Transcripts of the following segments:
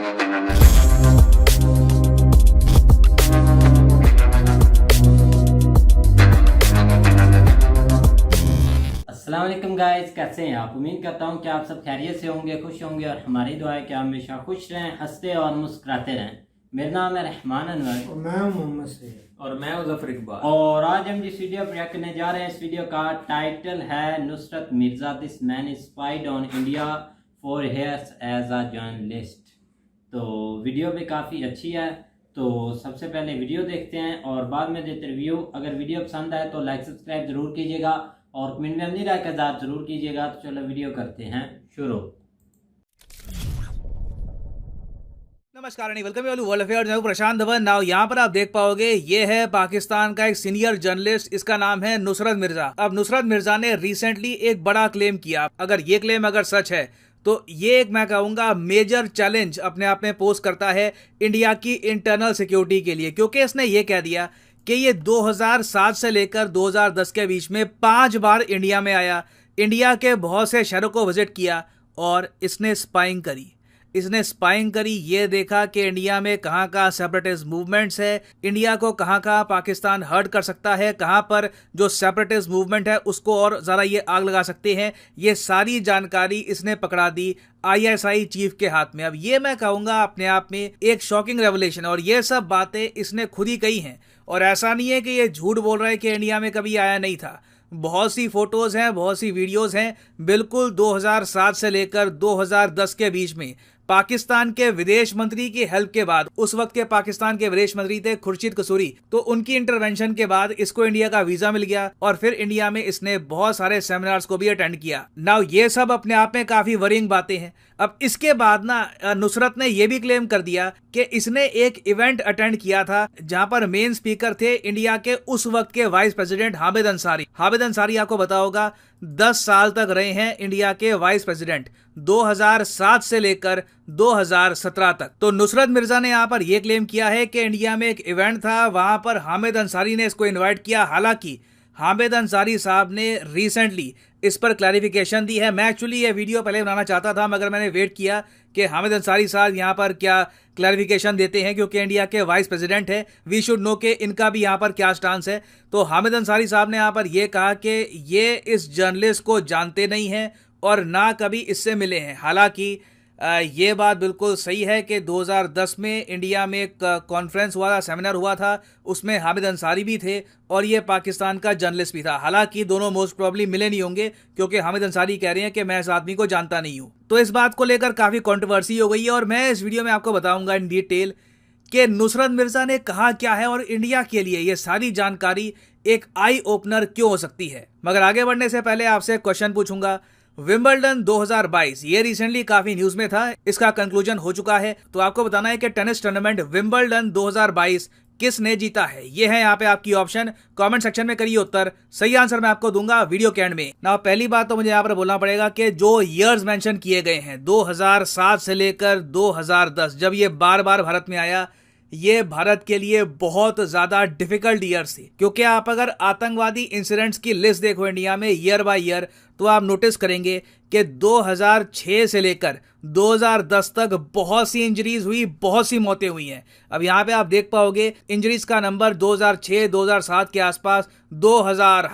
अस्सलाम गाइस, कैसे हैं आप। उम्मीद करता हूं कि आप सब खैरियत से होंगे, खुश होंगे और हमारी दुआ है कि आप हमेशा खुश रहें, हंसते और मुस्कुराते रहें। मेरा नाम है रहमान अनवर और मैं मोहम्मद सैयद और मैं ज़फर इकबाल। और आज हम जिस वीडियो पर रिएक्ट करने जा रहे हैं, इस वीडियो का टाइटल है Nusrat Mirza this man is spied on India for years as a journalist. तो वीडियो भी काफ़ी अच्छी है, तो सबसे पहले वीडियो देखते हैं और बाद में देते रिव्यू। अगर वीडियो पसंद आए तो लाइक सब्सक्राइब ज़रूर कीजिएगा और कमेंट में अपनी राय का इज़हार ज़रूर कीजिएगा। तो चलो वीडियो करते हैं शुरू। नमस्कार and welcome to world affairs. मैं हूं प्रशांत धवन। नाउ यहाँ पर आप देख पाओगे ये है पाकिस्तान का एक सीनियर जर्नलिस्ट, इसका नाम है नुसरत मिर्जा। अब नुसरत मिर्जा ने रिसेंटली एक बड़ा क्लेम किया। अगर ये क्लेम अगर सच है तो ये एक मैं कहूंगा मेजर चैलेंज अपने आप में पोस्ट करता है इंडिया की इंटरनल सिक्योरिटी के लिए, क्योंकि इसने ये कह दिया कि ये 2007 से लेकर 2010 के बीच में 5 बार इंडिया में आया, इंडिया के बहुत से शहरों को विजिट किया और इसने स्पाइंग करी। ये देखा कि इंडिया में कहाँ कहाँ सेपरेटिस्ट मूवमेंट्स है, इंडिया को कहाँ कहाँ पाकिस्तान हर्ट कर सकता है, कहाँ पर जो सेपरेटिस्ट मूवमेंट है उसको और ज़रा ये आग लगा सकते हैं। ये सारी जानकारी इसने पकड़ा दी ISI चीफ के हाथ में। अब ये मैं कहूँगा अपने आप में एक शॉकिंग रेवलेशन, और ये सब बातें इसने खुद ही कही हैं। और ऐसा नहीं है कि ये झूठ बोल रहा है कि इंडिया में कभी आया नहीं था। बहुत सी फोटोज़ हैं, बहुत सी वीडियोज़ हैं। बिल्कुल 2007 से लेकर 2010 के बीच में पाकिस्तान के विदेश मंत्री की हेल्प के बाद, उस वक्त के पाकिस्तान के विदेश मंत्री थे खुर्शीद कसूरी, तो उनकी इंटरवेंशन के बाद इसको इंडिया का वीजा मिल गया और फिर इंडिया में इसने बहुत सारे सेमिनार्स को भी अटेंड किया। नाउ ये सब अपने आप में काफी वरिंग बातें हैं। अब इसके बाद ना नुसरत ने यह भी क्लेम कर दिया कि इसने एक इवेंट अटेंड किया था जहां पर मेन स्पीकर थे इंडिया के उस वक्त के वाइस प्रेसिडेंट हामिद अंसारी। हामिद अंसारी आपको पता होगा 10 साल तक रहे हैं इंडिया के वाइस प्रेसिडेंट, 2007 से लेकर 2017 तक। तो नुसरत मिर्जा ने यहाँ पर यह क्लेम किया है कि इंडिया में एक इवेंट था, वहां पर हामिद अंसारी ने इसको इनवाइट किया। हालांकि हामिद अंसारी साहब ने रिसेंटली इस पर क्लैरिफिकेशन दी है। मैं एक्चुअली ये वीडियो पहले बनाना चाहता था, मगर मैंने वेट किया कि हामिद अंसारी साहब यहाँ पर क्या क्लैरिफिकेशन देते हैं, क्योंकि इंडिया के वाइस प्रेसिडेंट है, वी शुड नो कि इनका भी यहाँ पर क्या स्टांस है। तो हामिद अंसारी साहब ने यहाँ पर यह कहा कि ये इस जर्नलिस्ट को जानते नहीं हैं और ना कभी इससे मिले हैं। हालांकि ये बात बिल्कुल सही है कि 2010 में इंडिया में एक कॉन्फ्रेंस हुआ था, सेमिनार हुआ था, उसमें हामिद अंसारी भी थे और ये पाकिस्तान का जर्नलिस्ट भी था। हालांकि दोनों मोस्ट प्रॉब्ली मिले नहीं होंगे, क्योंकि हामिद अंसारी कह रहे हैं कि मैं इस आदमी को जानता नहीं हूँ। तो इस बात को लेकर काफ़ी कंट्रोवर्सी हो गई है और मैं इस वीडियो में आपको बताऊंगा इन डिटेल कि नुसरत मिर्जा ने कहा क्या है और इंडिया के लिए ये सारी जानकारी एक आई ओपनर क्यों हो सकती है। मगर आगे बढ़ने से पहले आपसे क्वेश्चन पूछूंगा। विंबलडन 2022 ये रिसेंटली काफी न्यूज में था, इसका कंक्लूजन हो चुका है। तो आपको बताना है कि टेनिस टूर्नामेंट विंबलडन 2022 किसने जीता है। ये है यहाँ पे आपकी ऑप्शन, कमेंट सेक्शन में करिए उत्तर। सही आंसर मैं आपको दूंगा वीडियो के एंड में। ना पहली बात तो मुझे यहाँ पर बोलना पड़ेगा कि जो ईयर्स मेंशन किए गए हैं 2007 से लेकर 2010, जब ये बार बार भारत में आया, ये भारत के लिए बहुत ज्यादा डिफिकल्ट ईयर्स थी। क्योंकि आप अगर आतंकवादी इंसिडेंट्स की लिस्ट देखो इंडिया में ईयर बाय ईयर, तो आप नोटिस करेंगे कि 2006 से लेकर 2010 तक बहुत सी इंजरीज हुई, बहुत सी मौतें हुई हैं। अब यहाँ पे आप देख पाओगे इंजरीज का नंबर 2006 2007 के आसपास 2000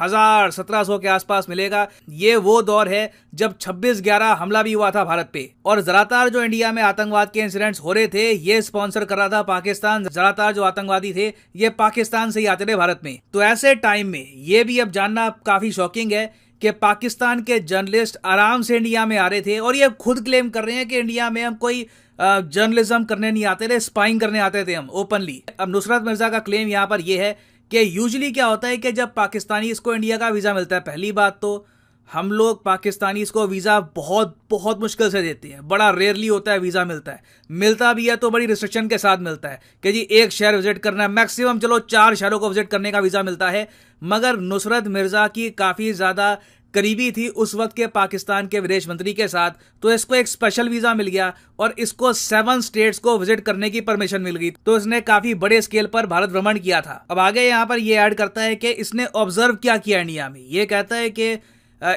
1700 के आसपास मिलेगा। ये वो दौर है जब 26/11 हमला भी हुआ था भारत पे, और ज्यादातर जो इंडिया में आतंकवाद के इंसिडेंट्स हो रहे थे ये स्पॉन्सर कर रहा था पाकिस्तान। ज्यादातर जो आतंकवादी थे ये पाकिस्तान से ही आते थे भारत में। तो ऐसे टाइम में ये भी अब जानना काफी शॉकिंग है कि पाकिस्तान के जर्नलिस्ट आराम से इंडिया में आ रहे थे और ये खुद क्लेम कर रहे हैं कि इंडिया में हम कोई जर्नलिज्म करने नहीं आते थे, स्पाइंग करने आते थे हम ओपनली। अब नुसरत मिर्जा का क्लेम यहाँ पर यह है कि यूजुअली क्या होता है कि जब पाकिस्तानी को इंडिया का वीज़ा मिलता है, पहली बात तो हम लोग पाकिस्तानी को वीज़ा बहुत बहुत मुश्किल से देते हैं, बड़ा रेयरली होता है वीज़ा मिलता है। मिलता भी है तो बड़ी रिस्ट्रिक्शन के साथ मिलता है कि जी एक शहर विजिट करना है, मैक्सिमम चलो 4 शहरों को विजिट करने का वीज़ा मिलता है। मगर नुसरत मिर्जा की काफ़ी ज़्यादा करीबी थी उस वक्त के पाकिस्तान के विदेश मंत्री के साथ, तो इसको एक स्पेशल वीज़ा मिल गया और इसको 7 स्टेट्स को विजिट करने की परमिशन मिल गई। तो इसने काफ़ी बड़े स्केल पर भारत भ्रमण किया था। अब आगे यहाँ पर ये ऐड करता है कि इसने ऑब्जर्व क्या किया इंडिया में। ये कहता है कि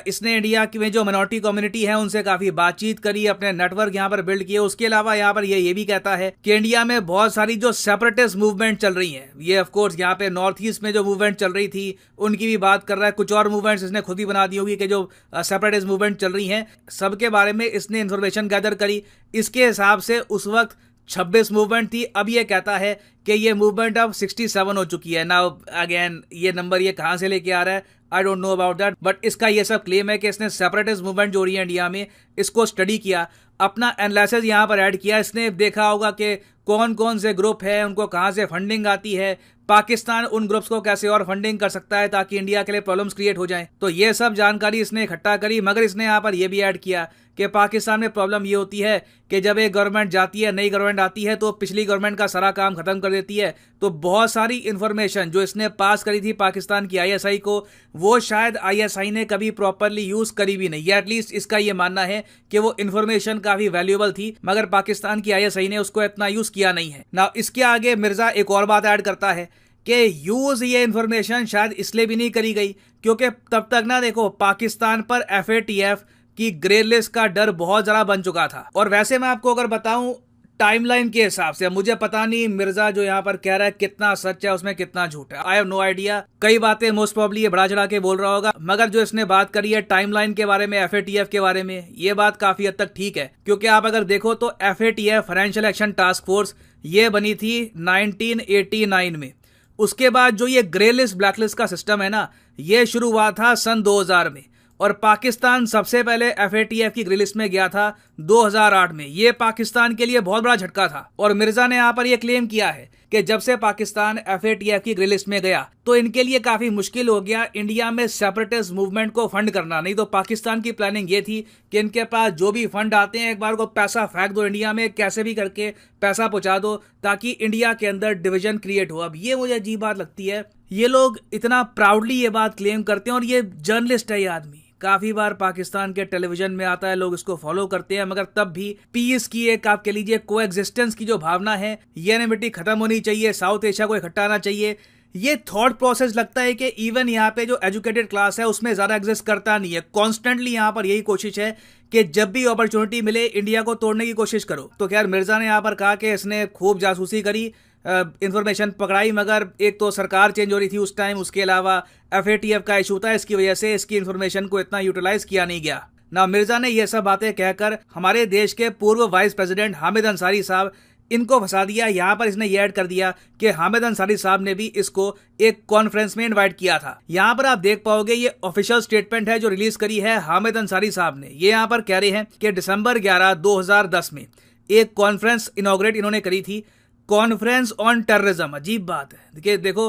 इसने इंडिया की में जो मिनॉरिटी कम्युनिटी है उनसे काफी बातचीत करी, अपने नेटवर्क यहाँ पर बिल्ड किए। उसके अलावा यहाँ पर ये भी कहता है कि इंडिया में बहुत सारी जो सेपरेटिस्ट मूवमेंट चल रही है, ये ऑफ कोर्स यहाँ पे नॉर्थ ईस्ट में जो मूवमेंट चल रही थी उनकी भी बात कर रहा है। कुछ और मूवमेंट्स इसने खुद ही बना दी होगी कि जो सेपरेटिस्ट मूवमेंट चल रही हैं, सबके बारे में इसने इंफॉर्मेशन गैदर करी। इसके हिसाब से उस वक्त 26 मूवमेंट थी। अब ये कहता है कि ये मूवमेंट अब 67 हो चुकी है। नाउ अगेन ये नंबर ये कहां से लेके आ रहा है, I don't know about that, but इसका ये सब क्लेम है कि इसने सेपरेटिस्ट मूवमेंट जो हो रही है इंडिया में, इसको स्टडी किया, अपना एनालिसिस यहाँ पर ऐड किया। इसने देखा होगा कि कौन कौन से ग्रुप है, उनको कहाँ से फंडिंग आती है, पाकिस्तान उन ग्रुप्स को कैसे और फंडिंग कर सकता है ताकि इंडिया के लिए प्रॉब्लम्स क्रिएट हो जाएं। तो ये सब जानकारी इसने इकट्ठा करी, मगर इसने यहाँ पर यह भी ऐड किया कि पाकिस्तान में प्रॉब्लम ये होती है कि जब एक गवर्नमेंट जाती है, नई गवर्नमेंट आती है, तो पिछली गवर्नमेंट का सारा काम खत्म कर देती है। तो बहुत सारी इंफॉर्मेशन जो इसने पास करी थी पाकिस्तान की आईएसआई को, वो शायद आईएसआई ने कभी प्रॉपरली यूज करी भी नहीं, या एटलीस्ट इसका ये मानना है कि वो इंफॉर्मेशन काफी वैल्यूएबल थी, मगर पाकिस्तान की आईएसआई ने उसको इतना यूज किया नहीं है। ना इसके आगे मिर्जा एक और बात ऐड करता है कि यूज ये इंफॉर्मेशन शायद इसलिए भी नहीं करी गई क्योंकि तब तक ना देखो पाकिस्तान पर FATF की ग्रे लिस्ट का डर बहुत ज्यादा बन चुका था। और वैसे मैं आपको अगर बताऊं टाइमलाइन के हिसाब से, मुझे पता नहीं मिर्जा जो यहाँ पर कह रहा है कितना सच है, उसमें कितना झूठ है, आई हैव नो आइडिया। कई बातें मोस्ट प्रोबेबली ये बड़ा चढ़ा के बोल रहा होगा, मगर जो इसने बात करी है टाइमलाइन के बारे में, FATF के बारे में, ये बात काफी हद तक ठीक है। क्योंकि आप अगर देखो तो FATF financial action task force ये बनी थी 1989 में। उसके बाद जो ये ग्रे लिस्ट ब्लैक लिस्ट का सिस्टम है ना, ये शुरू हुआ था सन 2000 में, और पाकिस्तान सबसे पहले FATF की ग्रे लिस्ट में गया था 2008 में। ये पाकिस्तान के लिए बहुत बड़ा झटका था। और मिर्जा ने यहाँ पर यह क्लेम किया है कि जब से पाकिस्तान FATF की ग्रे लिस्ट में गया तो इनके लिए काफी मुश्किल हो गया इंडिया में सेपरेटिस्ट मूवमेंट को फंड करना। नहीं तो पाकिस्तान की प्लानिंग ये थी कि इनके पास जो भी फंड आते हैं एक बार को पैसा फेंक दो इंडिया में, कैसे भी करके पैसा पहुंचा दो ताकि इंडिया के अंदर डिवीजन क्रिएट हो। अब ये मुझे अजीब बात लगती है, ये लोग इतना प्राउडली ये बात क्लेम करते हैं, और ये जर्नलिस्ट है ये आदमी, काफी बार पाकिस्तान के टेलीविजन में आता है, लोग इसको फॉलो करते हैं, मगर तब भी पीस की एक आप कह लीजिए कोएग्जिस्टेंस की जो भावना है, यूनिटी खत्म होनी चाहिए, साउथ एशिया को इकट्ठा आना चाहिए, ये थॉट प्रोसेस लगता है कि इवन यहाँ पे जो एजुकेटेड क्लास है उसमें ज्यादा एग्जिस्ट करता नहीं है। कॉन्स्टेंटली यहाँ पर यही कोशिश है कि जब भी अपॉर्चुनिटी मिले इंडिया को तोड़ने की कोशिश करो। तो खैर मिर्जा ने यहाँ पर कहा कि इसने खूब जासूसी करी, इंफॉर्मेशन पकड़ाई, मगर एक तो सरकार चेंज हो रही थी उस टाइम, उसके अलावा FATF का इशू था, इसकी वजह से इसकी इंफॉर्मेशन को इतना यूटिलाइज किया नहीं गया ना। मिर्जा ने यह सब बातें कहकर हमारे देश के पूर्व वाइस प्रेसिडेंट हामिद अंसारी साहब, इनको फंसा दिया। यहाँ पर इसने ये ऐड कर दिया कि हामिद अंसारी साहब ने भी इसको एक कॉन्फ्रेंस में इनवाइट किया था। यहाँ पर आप देख पाओगे ये ऑफिशियल स्टेटमेंट है जो रिलीज करी है हामिद अंसारी साहब ने। ये यहाँ पर कह रहे हैं कि दिसंबर 11, 2010 में एक कॉन्फ्रेंस इनॉग्रेट इन्होंने करी थी, कॉन्फ्रेंस ऑन टेररिज्म। अजीब बात है, देखो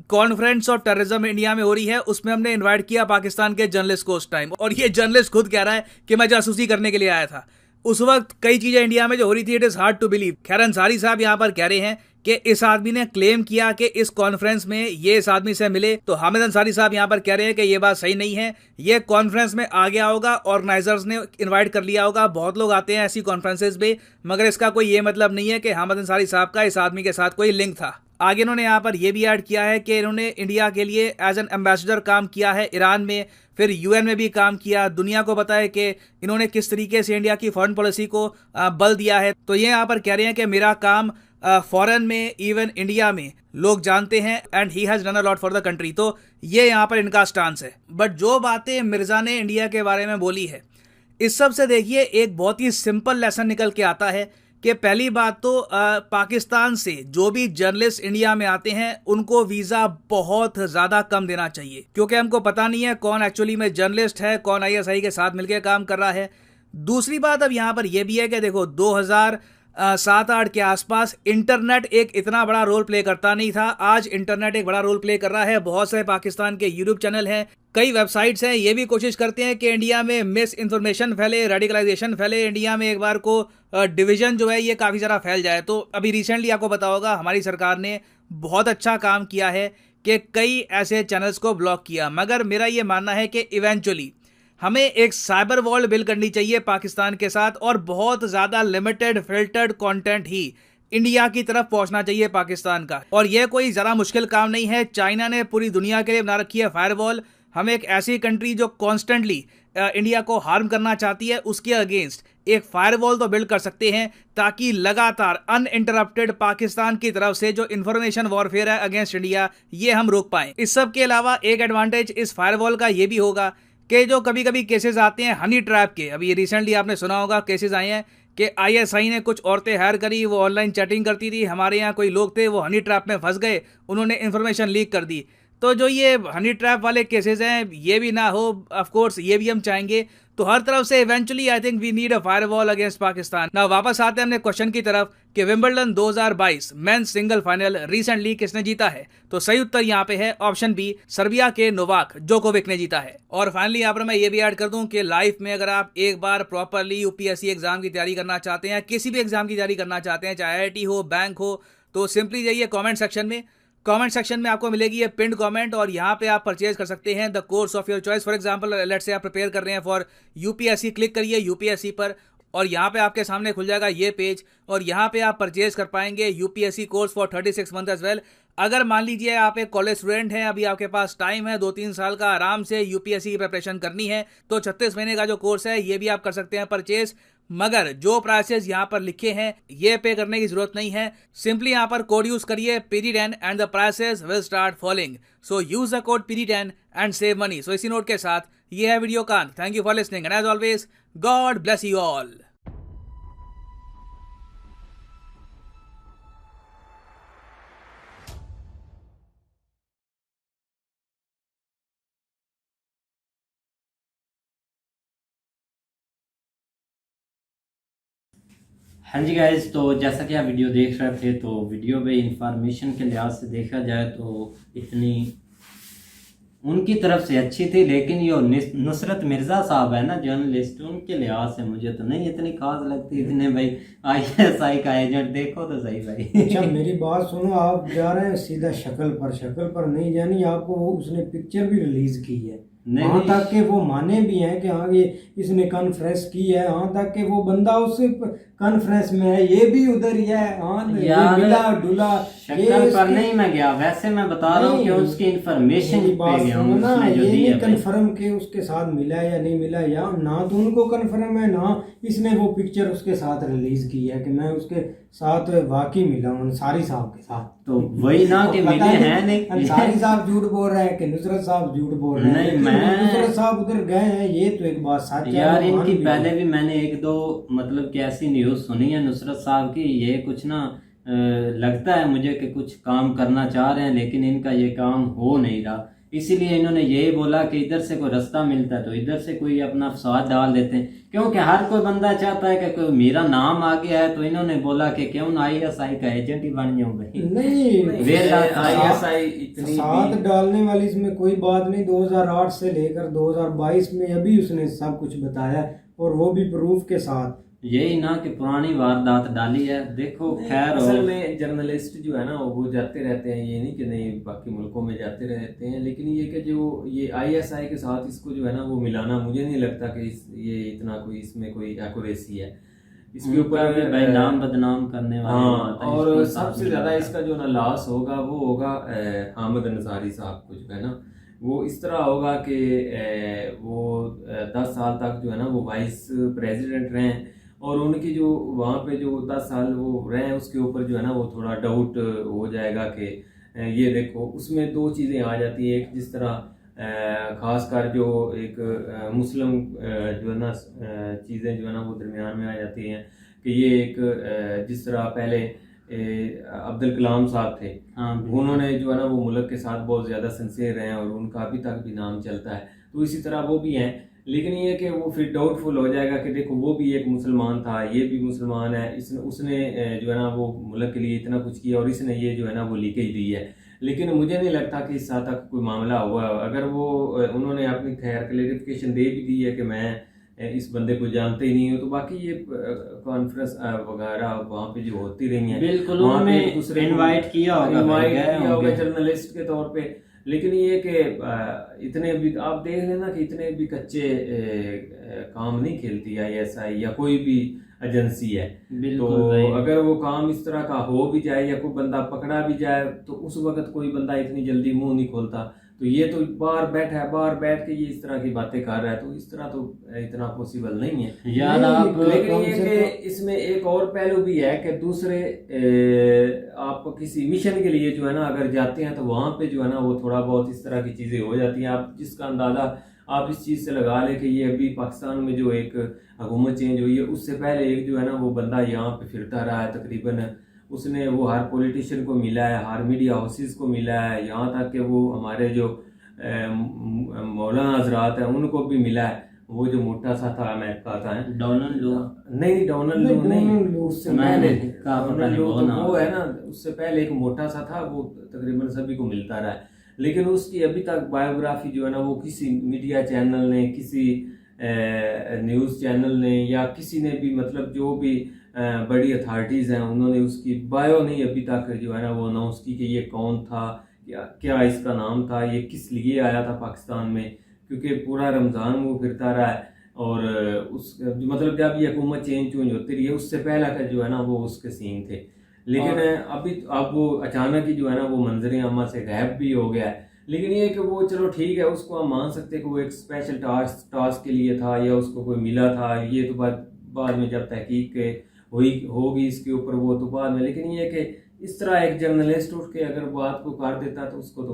कॉन्फ्रेंस ऑफ टेररिज्म इंडिया में हो रही है, उसमें हमने इनवाइट किया पाकिस्तान के जर्नलिस्ट को उस टाइम, और ये जर्नलिस्ट खुद कह रहा है कि मैं जासूसी करने के लिए आया था। उस वक्त कई चीजें इंडिया में जो हो रही थी, it is hard to believe. खैर अंसारी साहब यहाँ पर कह रहे हैं कि इस आदमी ने क्लेम किया कि इस कॉन्फ्रेंस में ये इस आदमी से मिले, तो हामिद अंसारी साहब यहाँ पर कह रहे हैं कि ये बात सही नहीं है, ये कॉन्फ्रेंस में आ गया होगा, ऑर्गेनाइजर्स ने इनवाइट कर लिया होगा, बहुत लोग आते हैं ऐसी कॉन्फ्रेंसेस में, मगर इसका कोई ये मतलब नहीं है कि हामिद अंसारी साहब का इस आदमी के साथ कोई लिंक था। आगे इन्होंने यहाँ पर यह भी ऐड किया है कि इन्होंने इंडिया के लिए एज एन एम्बेसडर काम किया है ईरान में, फिर UN में भी काम किया। दुनिया को पता है कि इन्होंने किस तरीके से इंडिया की फॉरेन पॉलिसी को बल दिया है। तो ये यहाँ पर कह रहे हैं कि मेरा काम फॉरेन में, इवन इंडिया में लोग जानते हैं, and he has done a lot for the country. तो ये यहाँ पर इनका स्टांस है। बट जो बातें मिर्जा ने इंडिया के बारे में बोली है, इस सब से देखिए एक बहुत ही सिंपल लेसन निकल के आता है कि पहली बात तो पाकिस्तान से जो भी जर्नलिस्ट इंडिया में आते हैं उनको वीजा बहुत ज्यादा कम देना चाहिए, क्योंकि हमको पता नहीं है कौन एक्चुअली में जर्नलिस्ट है, कौन ISI के साथ मिलकर काम कर रहा है। दूसरी बात अब यहाँ पर यह भी है कि देखो 2007-8 के आसपास इंटरनेट एक इतना बड़ा रोल प्ले करता नहीं था, आज इंटरनेट एक बड़ा रोल प्ले कर रहा है। बहुत सारे पाकिस्तान के यूट्यूब चैनल हैं, कई वेबसाइट्स हैं, ये भी कोशिश करते हैं कि इंडिया में मिस इन्फॉर्मेशन फैले, रेडिकलाइजेशन फैले, इंडिया में एक बार को डिवीजन जो है ये काफ़ी ज़्यादा फैल जाए। तो अभी रिसेंटली आपको पता होगा हमारी सरकार ने बहुत अच्छा काम किया है कि कई ऐसे चैनल्स को ब्लॉक किया, मगर मेरा ये मानना है कि इवेंचुअली हमें एक साइबर वॉल बिल्ड करनी चाहिए पाकिस्तान के साथ, और बहुत ज़्यादा लिमिटेड फिल्टर्ड कंटेंट ही इंडिया की तरफ पहुंचना चाहिए पाकिस्तान का। और यह कोई ज़रा मुश्किल काम नहीं है, चाइना ने पूरी दुनिया के लिए बना रखी है फायरवॉल, हम एक ऐसी कंट्री जो कॉन्स्टेंटली इंडिया को हार्म करना चाहती है उसके अगेंस्ट एक फायरवॉल तो बिल्ड कर सकते हैं, ताकि लगातार अनइंटरप्टेड पाकिस्तान की तरफ से जो इंफॉर्मेशन वॉरफेयर है अगेंस्ट इंडिया ये हम रोक पाएं। इस सब के अलावा एक एडवांटेज इस फायरवॉल का ये भी होगा कि जो कभी कभी केसेस आते हैं हनी ट्रैप के, अभी रिसेंटली आपने सुना होगा केसेस आए हैं कि आईएसआई ने कुछ औरतें हायर करी, वो ऑनलाइन चैटिंग करती थी, हमारे यहाँ कोई लोग थे वो हनी ट्रैप में फंस गए, उन्होंने इन्फॉर्मेशन लीक कर दी। तो जो ये हनी ट्रैप वाले केसेस हैं ये भी ना हो, ऑफ कोर्स ये भी हम चाहेंगे। तो हर तरफ से eventually I think we need a firewall against Pakistan. ना वापस आते हैं अपने क्वेश्चन की तरफ कि Wimbledon 2022 men's single final recently किसने जीता है? तो सही उत्तर यहाँ पे है ऑप्शन बी, सर्बिया के नोवाक जोकोविक ने जीता है। और फाइनली यहाँ पर मैं ये भी ऐड कर दूं कि लाइफ में अगर आप एक बार प्रॉपरली यूपीएससी एग्जाम की तैयारी करना चाहते हैं, किसी भी एग्जाम की तैयारी करना चाहते हैं, चाहे आईआईटी हो, बैंक हो, तो सिंपली जाइए कमेंट सेक्शन में आपको मिलेगी ये पिंड कमेंट, और यहाँ पे आप परचेज कर सकते हैं the course of your choice. For example let's say आप प्रिपेयर कर रहे हैं फॉर यूपीएससी, क्लिक करिए यूपीएससी पर और यहाँ पे आपके सामने खुल जाएगा ये पेज, और यहाँ पे आप परचेज कर पाएंगे UPSC course for 36 month as well. अगर मान लीजिए आप एक कॉलेज स्टूडेंट हैं, अभी आपके पास टाइम है 2-3 साल का आराम से यूपीएससी की प्रिपरेशन करनी है, तो 36 महीने का जो कोर्स है ये भी आप कर सकते हैं परचेज। मगर जो प्राइसेस यहाँ पर लिखे हैं ये पे करने की जरूरत नहीं है, सिंपली यहाँ पर कोड यूज करिए PD10 and the prices will start following. So use the code PD10 and save money. So इसी नोट के साथ ये है वीडियो का अंत। Thank you for listening and as always God bless you all. हाँ जी गाइस, तो जैसा कि आप वीडियो देख रहे थे, तो वीडियो में इंफॉर्मेशन के लिहाज से देखा जाए तो इतनी उनकी तरफ से अच्छी थी, लेकिन ये नुसरत मिर्ज़ा साहब है ना जर्नलिस्ट, उनके लिहाज से मुझे तो नहीं इतनी खास लगती। इतने भाई आईएसआई का एजेंट देखो तो सही भाई। अच्छा मेरी बात सुनो, आप जा रहे हैं सीधा शक्ल पर नहीं जानी, आपको वो उसने पिक्चर भी रिलीज की है, वहाँ तक के वो माने भी हैं कि हाँ ये इसने कॉन्फ्रेंस की है, यहाँ तक के वो बंदा उस कॉन्फ्रेंस में है, ये भी उधर ही है। हाँ यार मिला डुला शक्ल पर नहीं मैं गया, वैसे मैं बता रहा हूँ कि उसकी इंफॉर्मेशन पे गया हूँ, ना उसने जो ये दी नहीं है कन्फर्म के उसके साथ मिला या नहीं मिला, या ना तो उनको कन्फर्म है ना इसने वो पिक्चर उसके साथ रिलीज की है कि मैं उसके साथ वाकई मिला हूँ अंसारी साहब के साथ। तो वही ना कि मिले हैं नहीं, अंसारी साहब झूठ बोल रहे हैं कि नुसरत साहब झूठ बोल रहे हैं, नहीं नुसरत साहब उधर गए हैं, ये तो एक बात सच है यार। इनकी पहले भी मैंने एक दो मतलब कि ऐसी न्यूज़ सुनी है नुसरत साहब की, ये कुछ ना लगता है मुझे कि कुछ काम करना चाह रहे हैं, लेकिन इनका ये काम हो नहीं रहा। इसीलिए इन्होंने यही बोला कि इधर से कोई रास्ता मिलता है तो इधर से कोई अपना फसाद डाल देते हैं, क्योंकि हर कोई बंदा चाहता है कि कोई मेरा नाम आ गया है, तो इन्होंने बोला कि क्यों ना आईएसआई का एजेंट ही बन जाऊं भाई। नहीं आईएसआई साथ डालने वाली इसमें कोई बात नहीं। 2008 से लेकर 2022 में अभी उसने सब कुछ बताया, और वो भी प्रूफ के साथ। यही ना कि पुरानी वारदात डाली है। देखो खैर, असल में जर्नलिस्ट जो है ना वो जाते रहते हैं, ये नहीं कि नहीं बाकी मुल्कों में जाते रहते हैं, लेकिन ये कि जो ये आईएसआई के साथ इसको जो है ना वो मिलाना, मुझे नहीं लगता कि ये इतना कोई इसमें कोई एक्यूरेसी है इसके ऊपर भाई नाम बदनाम करने वाले। हाँ, और सबसे ज़्यादा इसका जो ना लॉस होगा वो होगा हामिद अंसारी साहब को, जो है ना वो इस तरह होगा कि वो 10 साल तक जो है ना वो वाइस प्रेसिडेंट रहे, और उनकी जो वहाँ पे जो 10 साल वो रहे उसके ऊपर जो है ना वो थोड़ा डाउट हो जाएगा कि ये देखो उसमें दो चीज़ें आ जाती हैं। एक जिस तरह खासकर जो एक मुस्लिम जो है ना चीज़ें जो है ना वो दरमियान में आ जाती हैं कि ये एक जिस तरह पहले अब्दुल कलाम साहब थे, उन्होंने जो है ना वो मुल्क के साथ बहुत ज़्यादा सिंसियर रहे हैं और उनका अभी तक भी नाम चलता है, तो इसी तरह वो भी हैं। लेकिन ये कि वो फिर डाउटफुल हो जाएगा कि देखो वो भी एक मुसलमान था, ये भी मुसलमान है, उसने जो है ना वो मुल्क के लिए इतना कुछ किया और इसने ये जो है ना वो लीकेज दी है। लेकिन मुझे नहीं लगता कि इस हद तक कोई मामला हुआ। अगर वो उन्होंने अपनी खैर क्लेरिफिकेशन दे भी दी है कि मैं इस बंदे को जानते ही नहीं हूँ, तो बाकी ये कॉन्फ्रेंस वगैरह वहाँ पे जो होती रही हैं, बिल्कुल उन्होंने इनवाइट किया होगा जर्नलिस्ट के तौर पे। लेकिन ये कि इतने भी आप देख लेना कि इतने भी कच्चे काम नहीं खेलती आईएसआई या कोई भी एजेंसी है। तो अगर वो काम इस तरह का हो भी जाए या कोई बंदा पकड़ा भी जाए, तो उस वक्त कोई बंदा इतनी जल्दी मुंह नहीं खोलता। तो ये तो बाहर बैठ के ये इस तरह की बातें कर रहा है, तो इस तरह तो इतना पॉसिबल नहीं है यार। आप लेकिन ये कि इसमें एक और पहलू भी है कि दूसरे आप किसी मिशन के लिए जो है ना अगर जाते हैं तो वहाँ पे जो है ना वो थोड़ा बहुत इस तरह की चीज़ें हो जाती हैं। आप जिसका अंदाज़ा आप इस चीज़ से लगा लें कि ये अभी पाकिस्तान में जो एक हुकूमत चेंज हुई है उससे पहले एक जो है ना वो बंदा यहाँ पे फिरता रहा है, तकरीबन उसने वो हर पॉलिटिशियन को मिला है, हर मीडिया हाउसेस को मिला है, यहाँ तक कि वो हमारे जो मौलाना हजरात हैं उनको भी मिला है। वो जो मोटा सा था मैं कहता है डोनाल्ड लो नहीं, डोनाल्ड लो नहीं, उससे पहले डोनाल्ड लो तो वो है ना, उससे पहले एक मोटा सा था, वो तकरीबन सभी को मिलता रहा है। लेकिन उसकी अभी तक बायोग्राफी जो है ना वो किसी मीडिया चैनल ने, किसी न्यूज़ चैनल ने या किसी ने भी, मतलब जो भी बड़ी अथॉरिटीज़ हैं उन्होंने उसकी बायो नहीं अभी तक जो है ना वो अनाउंस की कि ये कौन था, क्या इसका नाम था, ये किस लिए आया था पाकिस्तान में, क्योंकि पूरा रमज़ान वो फिरता रहा है। और उस मतलब जब ये हुकूमत चेंज होती रही है उससे पहला का जो है ना वो उसके सीन थे। लेकिन अभी अब वो अचानक ही जो है ना वो मंजर आमा से गायब भी हो गया है। लेकिन ये कि वो चलो ठीक है, उसको हम मान सकते हैं कि वो एक स्पेशल टास्क के लिए था या उसको कोई मिला था, ये तो बाद में जब तहकीक होगी इसके ऊपर वो तो बाद में। लेकिन ये कि इस तरह एक जर्नलिस्ट उठ के अगर बात को कर देता तो उसको तो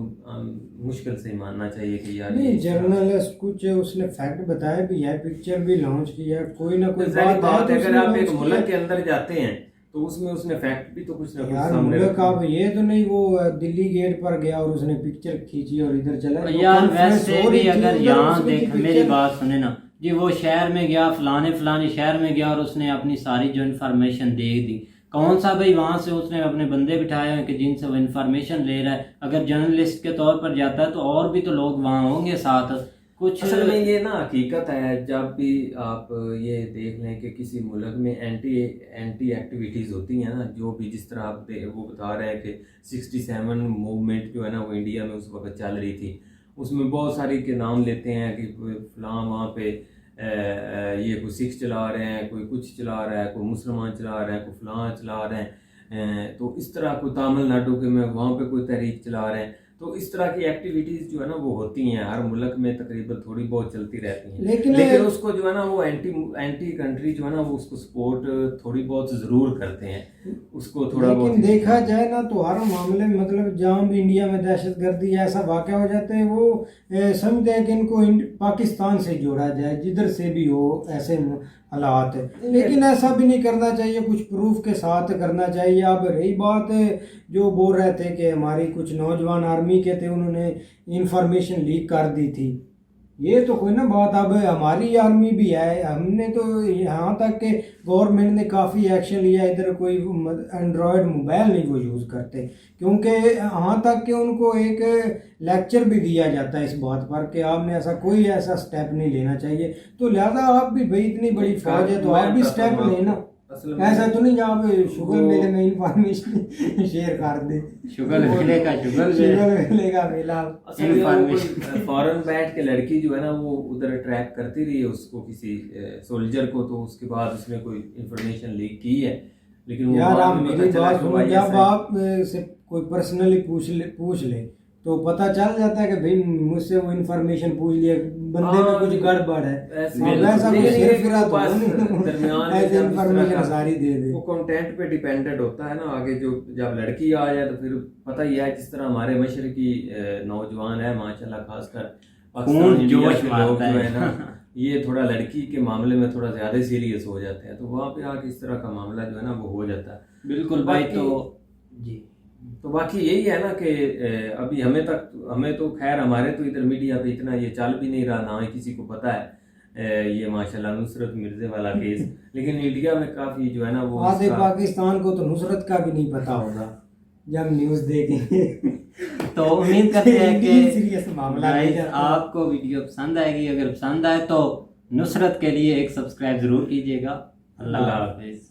मुश्किल से ही मानना चाहिए कि यार नहीं, जर्नलिस्ट कुछ उसने फैक्ट बताया भी है, पिक्चर भी लॉन्च किया, कोई ना कोई बात है, अगर आप एक मुल्क के अंदर जाते हैं तो उसमें उसने फैक्ट भी तो कुछ ना कुछ यार सामने मुल्क आप ये तो नहीं वो दिल्ली गेट पर गया और उसने पिक्चर खींची और इधर चला यार। वैसे भी अगर यहाँ देख, मेरी बात सुने ना जी, वो शहर में गया, फलाने शहर में गया और उसने अपनी सारी जो इन्फॉर्मेशन दे दी। कौन सा भाई वहां से उसने अपने बंदे बिठाए हैं कि जिनसे वो इन्फॉर्मेशन ले रहा है। अगर जर्नलिस्ट के तौर पर जाता है तो और भी तो लोग वहाँ होंगे साथ कुछ। असल में ये ना हकीकत है, जब भी आप ये देख लें कि किसी मुल्क में एंटी एक्टिविटीज़ होती हैं ना, जो भी जिस तरह आप वो बता रहे हैं कि 67 मूवमेंट जो है ना वो इंडिया में उस वक्त चल रही थी, उसमें बहुत सारी के नाम लेते हैं कि फलां वहाँ पे ये कोई सिख चला रहे हैं, कोई कुछ चला रहा है, कोई मुसलमान चला रहे हैं, कोई फलां चला रहे हैं, तो इस तरह कोई तमिलनाडु के में वहाँ पे कोई तहरीक चला रहे हैं। तो इस तरह की एक्टिविटीज़ जो है ना वो होती हैं हर मुल्क में, तकरीबन थोड़ी बहुत चलती रहती हैं। लेकिन उसको जो है ना वो एंटी कंट्री जो है ना वो उसको सपोर्ट थोड़ी बहुत ज़रूर करते हैं, उसको थोड़ा बहुत। लेकिन देखा जाए ना तो हर मामले में, मतलब जहाँ भी इंडिया में दहशतगर्दी ऐसा वाक़या हो जाते हैं वो समझते हैं कि इनको पाकिस्तान से जोड़ा जाए, जिधर से भी हो ऐसे हालात है। लेकिन ऐसा भी नहीं करना चाहिए, कुछ प्रूफ के साथ करना चाहिए। अब रही बात जो बोल रहे थे कि हमारी कुछ नौजवान आर्मी के थे, उन्होंने इंफॉर्मेशन लीक कर दी थी, ये तो कोई ना बात। अब हमारी आर्मी भी है, हमने तो यहाँ तक के गवर्नमेंट ने काफ़ी एक्शन लिया, इधर कोई एंड्रॉयड मोबाइल नहीं वो यूज़ करते, क्योंकि यहाँ तक कि उनको एक लेक्चर भी दिया जाता है इस बात पर कि आपने ऐसा कोई ऐसा स्टेप नहीं लेना चाहिए। तो लिहाजा आप भी भाई इतनी बड़ी फौज है तो आप भी स्टेप लेना, ऐसा तो नहीं आप शुगर मेले में इंफॉर्मेशन शेयर कर दे। शुगर मेले का मेला फॉरन बैठ के लड़की जो है ना वो उधर ट्रैक करती रही है उसको, किसी सोल्जर को, तो उसके बाद उसने कोई इंफॉर्मेशन लीक की है। लेकिन यार आप मेरी बात सुनो, जब आप से कोई पर्सनली पूछ ले तो पता चल जाता है कि भाई मुझसे वो इन्फॉर्मेशन पूछ लिया, बंदे में कुछ गड़बड़ है, ऐसा कुछ सिरफिरा तो ऐसे इन्फॉर्मेशन सारी दे दे। वो कंटेंट पे डिपेंडेंट होता है ना आगे, जो जब लड़की आ जाए तो फिर पता ही है, जिस तरह हमारे मशरकी नौजवान है माशाल्लाह, खासकर पाकिस्तान इंडिया के लोग जो है ना ये थोड़ा लड़की के मामले में थोड़ा ज्यादा सीरियस हो जाते हैं, तो वहाँ पे आके इस तरह का मामला जो है ना वो हो जाता है। बिल्कुल भाई। तो जी, तो बाकी यही है ना कि अभी हमें तो खैर हमारे तो इधर मीडिया पे इतना ये चल भी नहीं रहा, ना ही किसी को पता है ये माशाल्लाह नुसरत मिर्जे वाला केस। लेकिन इंडिया में काफी जो है ना वो आधे पाकिस्तान को तो नुसरत का भी नहीं पता होगा जब न्यूज़ देखेंगे। तो उम्मीद करते हैं कि सीरियस मामला आपको वीडियो पसंद आएगी। अगर पसंद आए तो नुसरत के लिए एक सब्सक्राइब जरूर कीजिएगा। अल्लाह हाफिज।